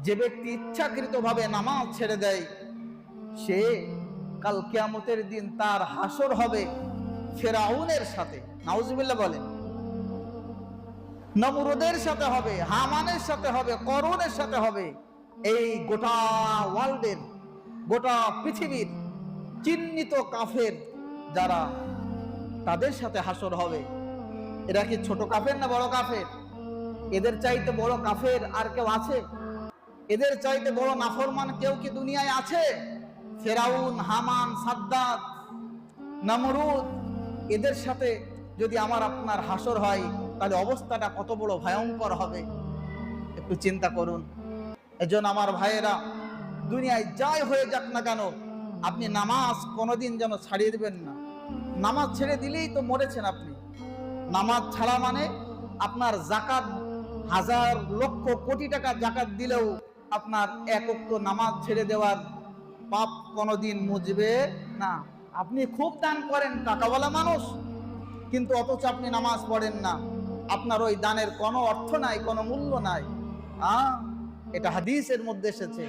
যে ব্যক্তি ইচ্ছাকৃতভাবে নামাজ ছেড়ে দেয়, সে কাল কিয়ামতের দিন তার হাসর হবে ফেরাউনের সাথে, নাউজুবিল্লাহ বলেন, নমরুদের সাথে হবে, হামানের সাথে হবে, করুনের সাথে হবে। এই গোটা ওয়ার্ল্ডের, গোটা পৃথিবীর চিহ্নিত কাফের যারা, তাদের সাথে হাসর হবে। এরা কি ছোট কাফের না বড় কাফের? এদের চাইতে বড় কাফের আর কেউ আছে? এদের চাইতে বড় নাফরমান কেউ কি দুনিয়ায় আছে? ফেরাউন, হামান, সাদ্দাত, নমরুদ, এদের সাথে যদি আমার আপনার হাসর হয়, তাহলে অবস্থাটা কত বড় ভয়ঙ্কর হবে একটু চিন্তা করুন। এজন্য আমার ভাইয়েরা, দুনিয়ায় যাই হয়ে যাক না কেন, আপনি নামাজ কোনোদিন যেন ছাড়িয়ে দিবেন না। নামাজ ছেড়ে দিলেই তো মরেছেন আপনি। নামাজ ছাড়া মানে আপনার জাকাত, হাজার লক্ষ কোটি টাকা জাকাত দিলেও আপনার এক ওয়াক্ত নামাজ ছেড়ে দেওয়ার পাপ কোনোদিন মুছবে না। আপনি খুব দান করেন, টাকাওয়ালা মানুষ, কিন্তু অথচ আপনি নামাজ পড়েন না, আপনার ওই দানের কোনো অর্থ নাই, কোনো মূল্য নাই। এটা হাদিসের মধ্যে এসেছে।